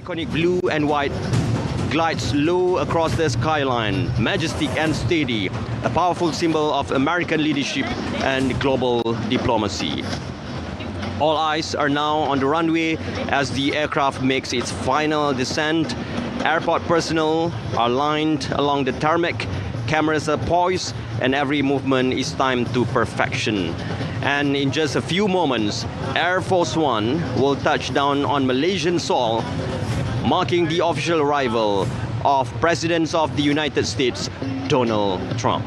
iconic blue and white glides low across the skyline, majestic and steady, a powerful symbol of American leadership and global diplomacy. All eyes are now on the runway as the aircraft makes its final descent. Airport personnel are lined along the tarmac, cameras are poised, and every movement is timed to perfection. And in just a few moments, Air Force One will touch down on Malaysian soil, marking the official arrival of President of the United States, Donald Trump.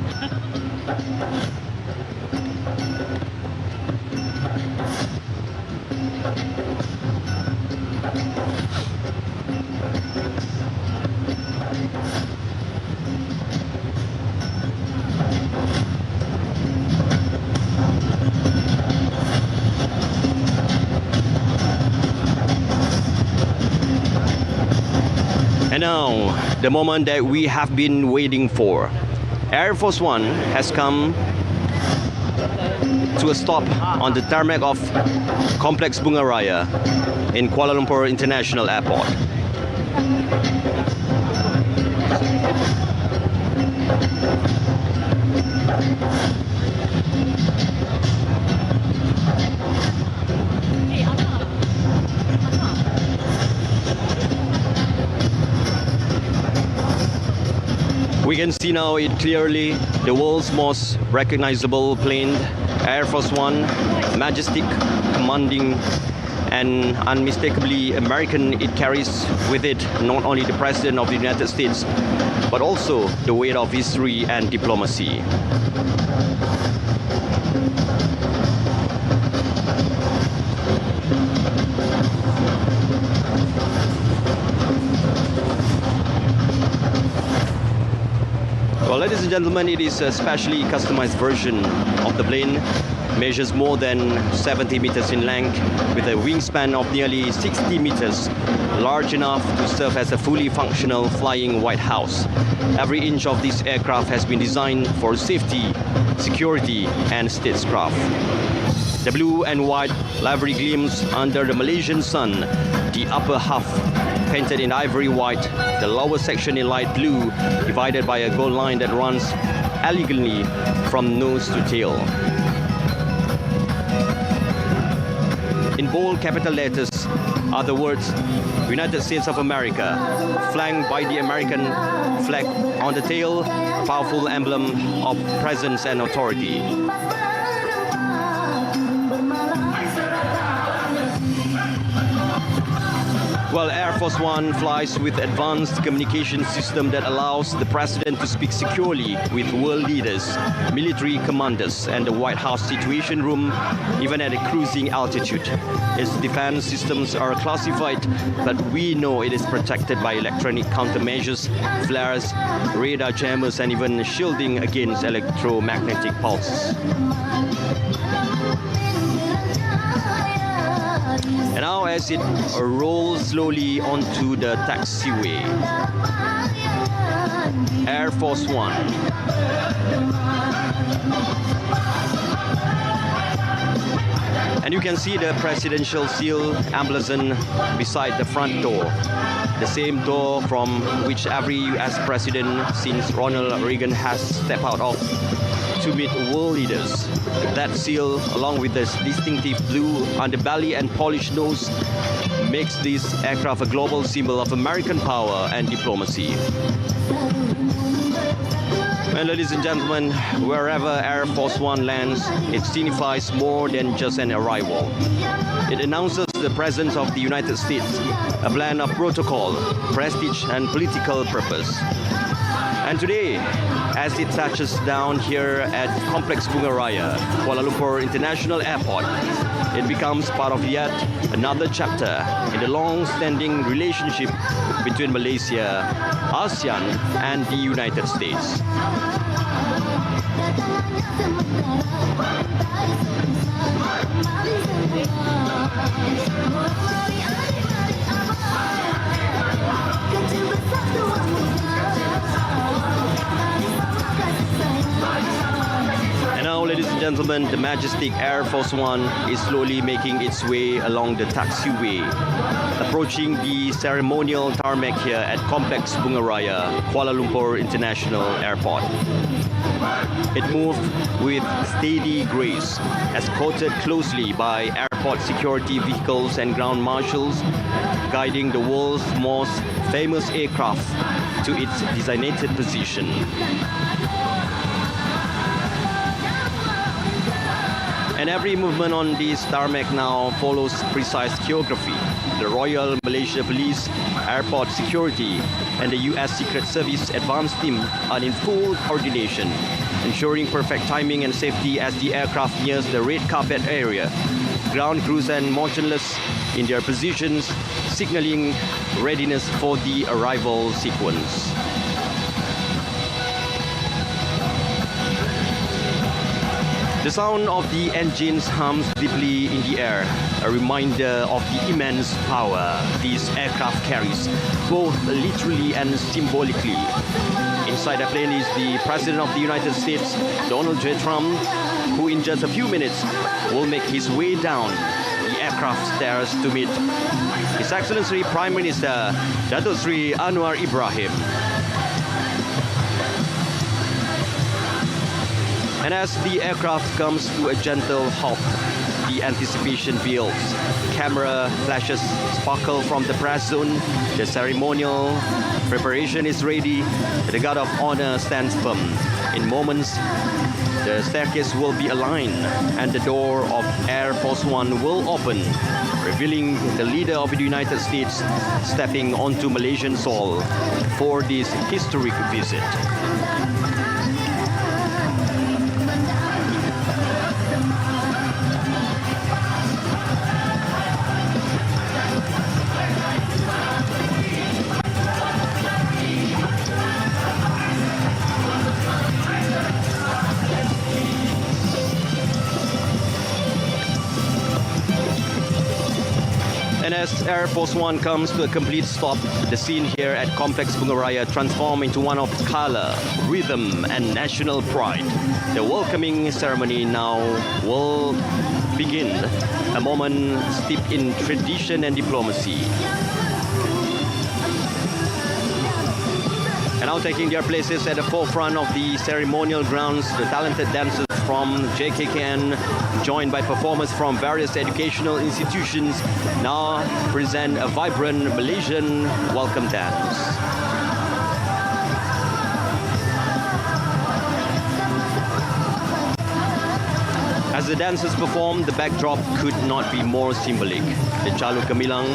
And now, the moment that we have been waiting for. Air Force One has come to a stop on the tarmac of Complex Bunga Raya in Kuala Lumpur International Airport. We can see now it clearly, the world's most recognizable plane, Air Force One, majestic, commanding, and unmistakably American. It carries with it not only the President of the United States, but also the weight of history and diplomacy. Well, ladies and gentlemen, it is a specially customized version of the plane. Measures more than 70 meters in length with a wingspan of nearly 60 meters, large enough to serve as a fully functional flying White House. Every inch of this aircraft has been designed for safety, security, and statecraft. The blue and white livery gleams under the Malaysian sun, the upper half painted in ivory white, the lower section in light blue, divided by a gold line that runs elegantly from nose to tail. In bold capital letters are the words United States of America, flanked by the American flag on the tail, a powerful emblem of presence and authority. Well, Air Force One flies with advanced communication system that allows the President to speak securely with world leaders, military commanders, and the White House Situation Room, even at a cruising altitude. Its defense systems are classified, but we know it is protected by electronic countermeasures, flares, radar jammers, and even shielding against electromagnetic pulses. And now as it rolls slowly onto the taxiway, Air Force One. And you can see the presidential seal emblazoned beside the front door, the same door from which every US president since Ronald Reagan has stepped out of to meet world leaders. That seal, along with this distinctive blue underbelly and polished nose, makes this aircraft a global symbol of American power and diplomacy. And ladies and gentlemen, wherever Air Force One lands, it signifies more than just an arrival. It announces the presence of the United States, a blend of protocol, prestige, and political purpose. And today, as it touches down here at Complex Bunga Raya, Kuala Lumpur International Airport, it becomes part of yet another chapter in the long-standing relationship between Malaysia, ASEAN, and the United States. And now, ladies and gentlemen, the majestic Air Force One is slowly making its way along the taxiway, approaching the ceremonial tarmac here at Complex Bunga Raya, Kuala Lumpur International Airport. It moved with steady grace, escorted closely by airport security vehicles and ground marshals, guiding the world's most famous aircraft to its designated position. And every movement on this tarmac now follows precise choreography. The Royal Malaysia Police, Airport Security, and the US Secret Service advance team are in full coordination, ensuring perfect timing and safety as the aircraft nears the red carpet area. Ground crews are motionless in their positions, signaling readiness for the arrival sequence. The sound of the engines hums deeply in the air, a reminder of the immense power these aircraft carries, both literally and symbolically. Inside the plane is the President of the United States, Donald J. Trump, who in just a few minutes will make his way down the aircraft stairs to meet His Excellency Prime Minister Datuk Sri Anwar Ibrahim. And as the aircraft comes to a gentle halt, the anticipation builds. Camera flashes sparkle from the press zone. The ceremonial preparation is ready. The guard of honor stands firm. In moments, the staircase will be aligned and the door of Air Force One will open, revealing the leader of the United States stepping onto Malaysian soil for this historic visit. And as Air Force One comes to a complete stop, the scene here at Complex Bunga Raya transforms into one of color, rhythm, and national pride. The welcoming ceremony now will begin, a moment steeped in tradition and diplomacy. And now taking their places at the forefront of the ceremonial grounds, the talented dancers from JKKN, joined by performers from various educational institutions, now present a vibrant Malaysian welcome dance. As the dancers perform, the backdrop could not be more symbolic. The Chalu Gemilang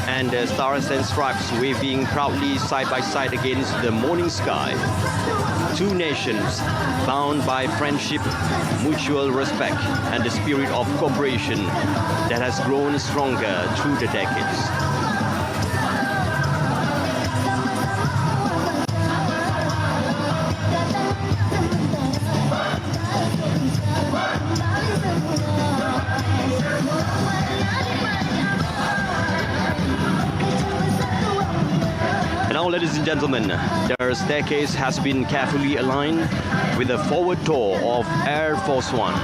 and the stars and stripes waving proudly side by side against the morning sky. Two nations bound by friendship, mutual respect, and the spirit of cooperation that has grown stronger through the decades. Now, ladies and gentlemen, their staircase has been carefully aligned with a forward tour of Air Force One.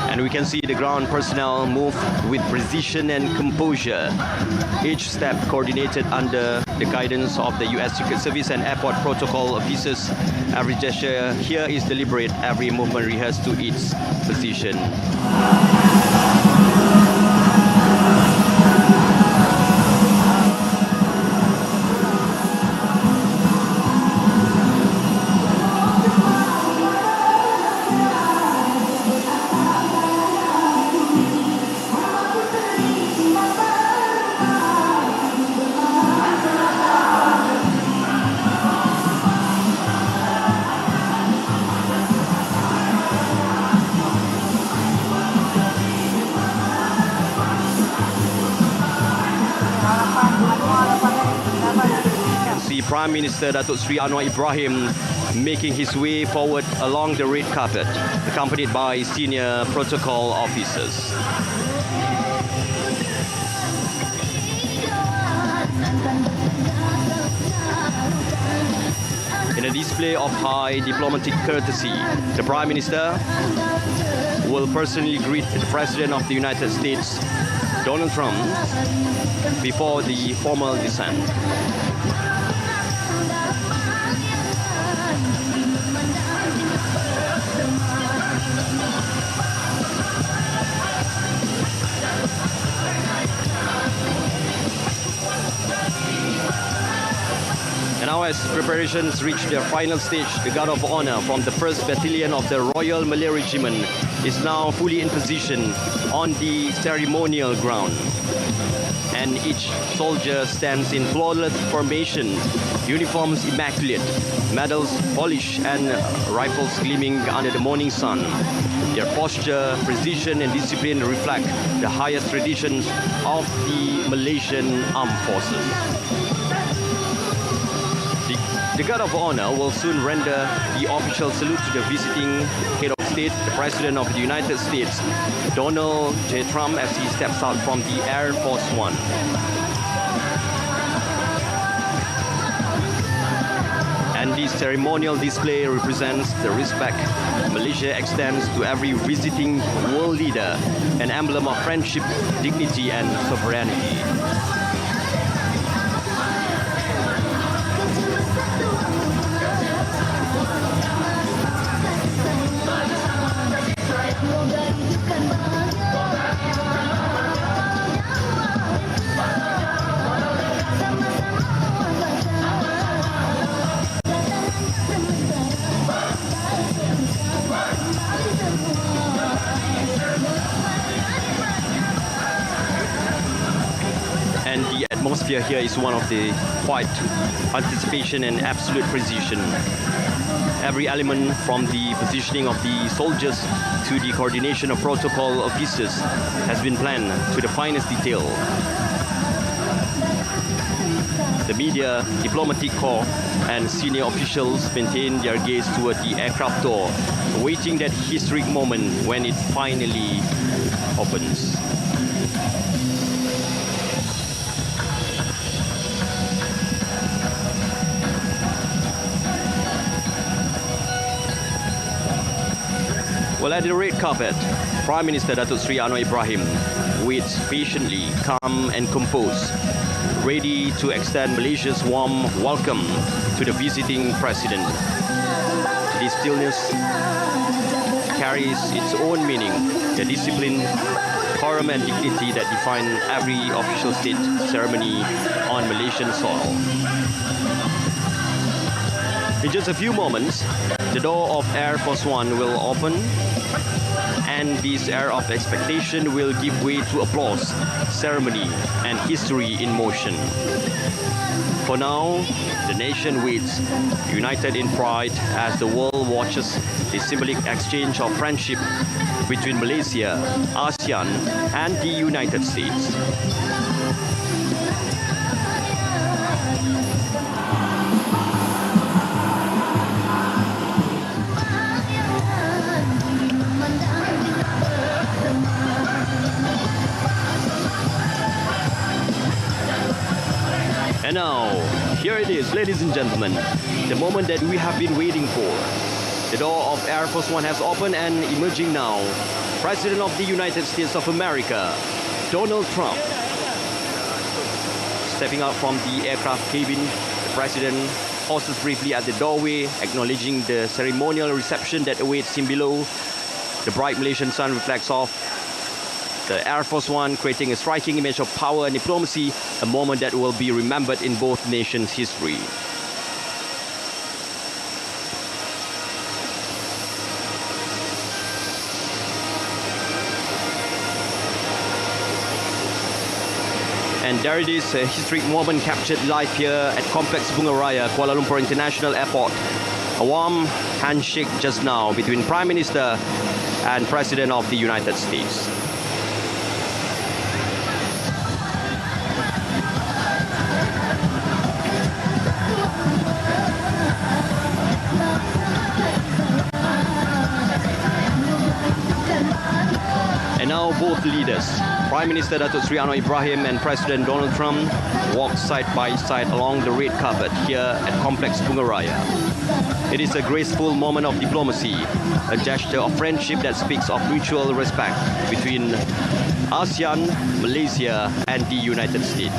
And we can see the ground personnel move with precision and composure, each step coordinated under the guidance of the US Secret Service and airport protocol officers. Every gesture here is deliberate, every movement rehearsed to its position. Prime Minister Datuk Sri Anwar Ibrahim making his way forward along the red carpet, accompanied by senior protocol officers. In a display of high diplomatic courtesy, the Prime Minister will personally greet the President of the United States, Donald Trump, before the formal descent. And now, as preparations reach their final stage, the Guard of Honor from the 1st Battalion of the Royal Malay Regiment is now fully in position on the ceremonial ground. And each soldier stands in flawless formation, uniforms immaculate, medals polished, and rifles gleaming under the morning sun. Their posture, precision, and discipline reflect the highest traditions of the Malaysian Armed Forces. The Guard of Honor will soon render the official salute to the visiting head of state, the President of the United States, Donald J. Trump, as he steps out from the Air Force One. And this ceremonial display represents the respect Malaysia extends to every visiting world leader, an emblem of friendship, dignity, and sovereignty. And the atmosphere here is one of the quiet anticipation and absolute precision. Every element, from the positioning of the soldiers to the coordination of protocol officers, has been planned to the finest detail. The media, diplomatic corps, and senior officials maintain their gaze toward the aircraft door, awaiting that historic moment when it finally opens. Well, at the red carpet, Prime Minister Datuk Seri Anwar Ibrahim waits patiently, calm and composed, ready to extend Malaysia's warm welcome to the visiting president. This stillness carries its own meaning, the discipline, decorum and dignity that define every official state ceremony on Malaysian soil. In just a few moments, the door of Air Force One will open, and this air of expectation will give way to applause, ceremony, and history in motion. For now, the nation waits, united in pride, as the world watches the symbolic exchange of friendship between Malaysia, ASEAN, and the United States. And now, here it is, ladies and gentlemen, the moment that we have been waiting for. The door of Air Force One has opened, and emerging now, President of the United States of America, Donald Trump. Stepping out from the aircraft cabin, the President pauses briefly at the doorway, acknowledging the ceremonial reception that awaits him below. The bright Malaysian sun reflects off the Air Force One, creating a striking image of power and diplomacy, a moment that will be remembered in both nations' history. And there it is, a historic moment captured live here at Complex Bunga Raya, Kuala Lumpur International Airport. A warm handshake just now between Prime Minister and President of the United States. And now both leaders Prime Minister Datuk Seri Anwar Ibrahim and President Donald Trump walk side by side along the red carpet here at Complex Bunga Raya. It is a graceful moment of diplomacy, a gesture of friendship that speaks of mutual respect between ASEAN, Malaysia, and the United States.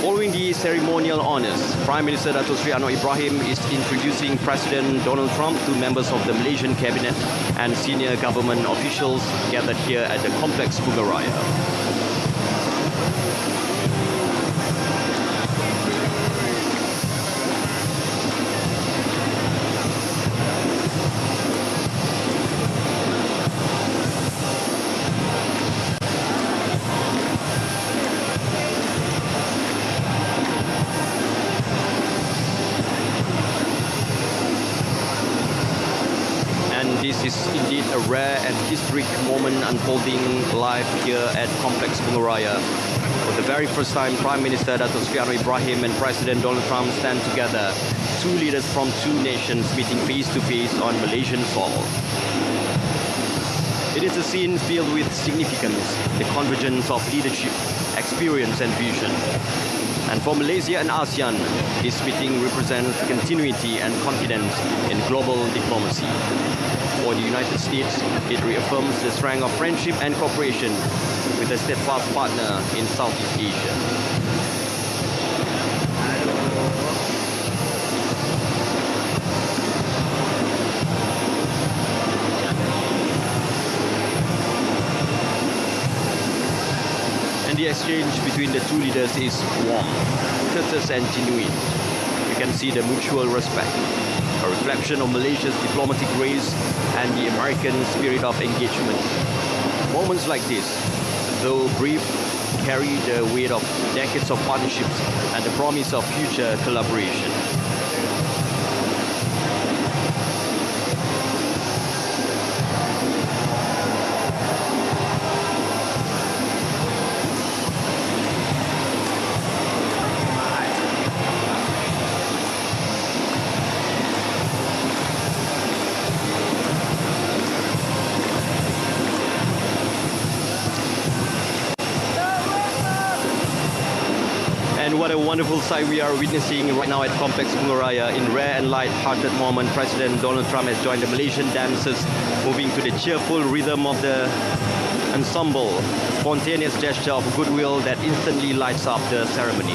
Following the ceremonial honors, Prime Minister Datuk Seri Anwar Ibrahim is introducing President Donald Trump to members of the Malaysian cabinet and senior government officials gathered here at the Complex Bunga Raya. This is indeed a rare and historic moment unfolding live here at Complex Bunga Raya. For the very first time, Prime Minister Datuk Seri Anwar Ibrahim and President Donald Trump stand together, two leaders from two nations meeting face to face on Malaysian soil. It is a scene filled with significance, the convergence of leadership, experience and vision. And for Malaysia and ASEAN, this meeting represents continuity and confidence in global diplomacy. For the United States, it reaffirms the strength of friendship and cooperation with a steadfast partner in Southeast Asia. The exchange between the two leaders is warm, courteous and genuine. You can see the mutual respect, a reflection of Malaysia's diplomatic grace and the American spirit of engagement. Moments like this, though brief, carry the weight of decades of partnerships and the promise of future collaboration. And what a wonderful sight we are witnessing right now at Complex Bunga Raya. In rare and light-hearted moment, President Donald Trump has joined the Malaysian dancers, moving to the cheerful rhythm of the ensemble, a spontaneous gesture of goodwill that instantly lights up the ceremony.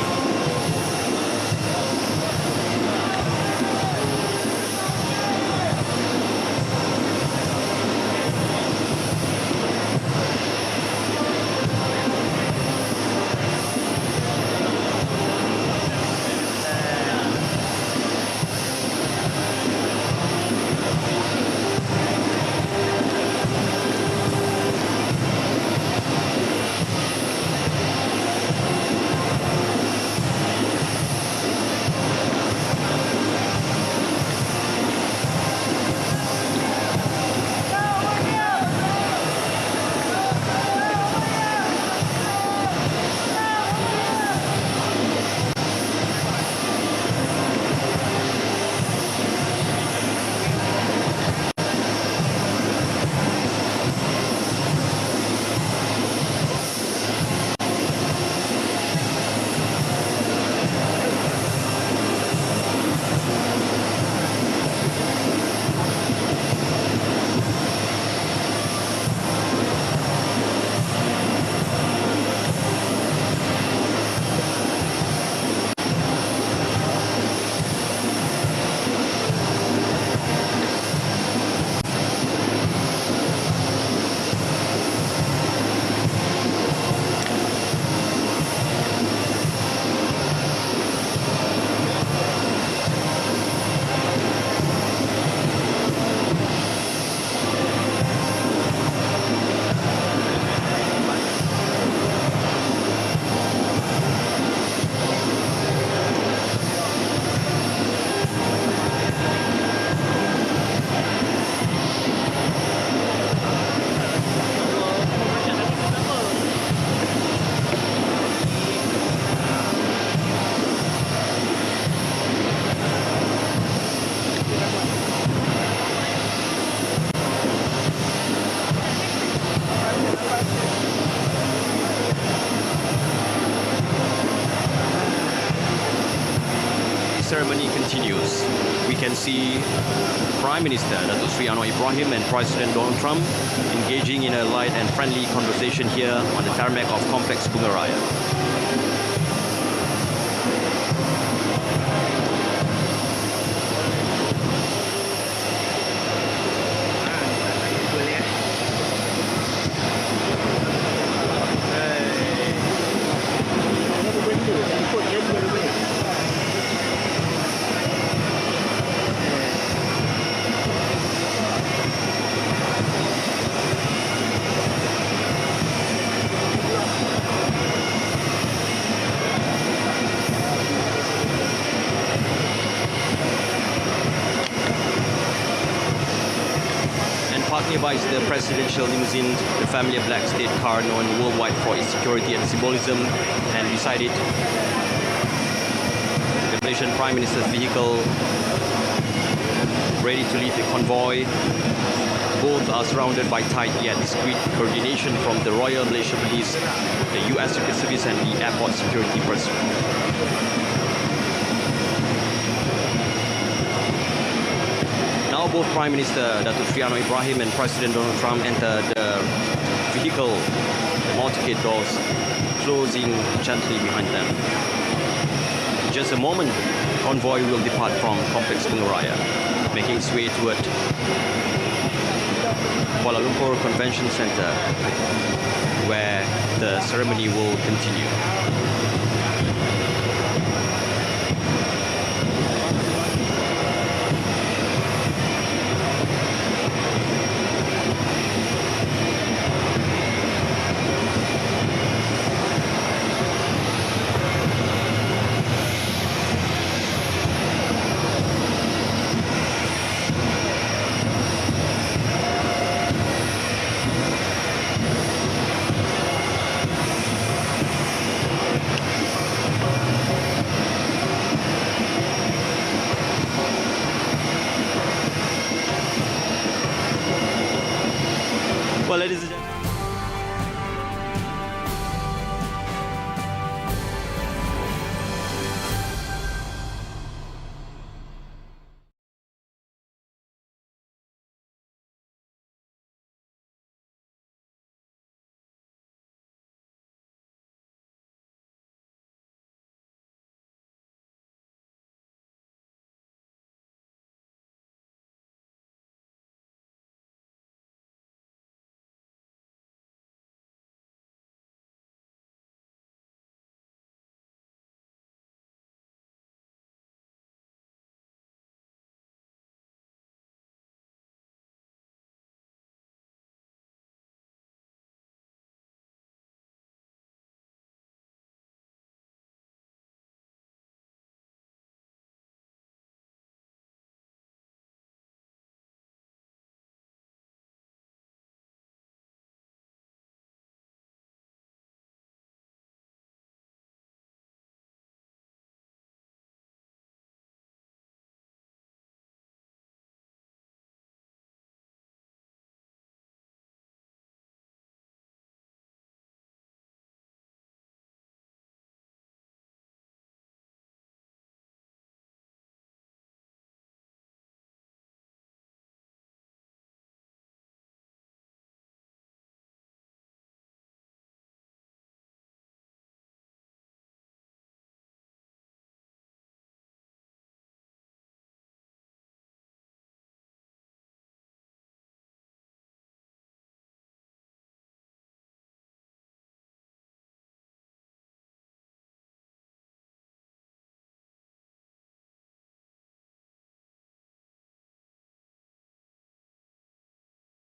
ceremony continues. We can see Prime Minister Datuk Sri Anwar Ibrahim and President Donald Trump engaging in a light and friendly conversation here on the tarmac of Complex Bunga Raya. Nearby is the presidential limousine, the family of black state car known worldwide for its security and symbolism, and beside it, the Malaysian Prime Minister's vehicle ready to lead the convoy. Both are surrounded by tight yet discreet coordination from the Royal Malaysia Police, the US Secret Service and the airport security personnel. Now both Prime Minister Datuk Sri Anwar Ibrahim and President Donald Trump enter the vehicle, the motorcade doors closing gently behind them. In just a moment, the convoy will depart from Complex Bunga Raya, making its way toward Kuala Lumpur Convention Centre, where the ceremony will continue.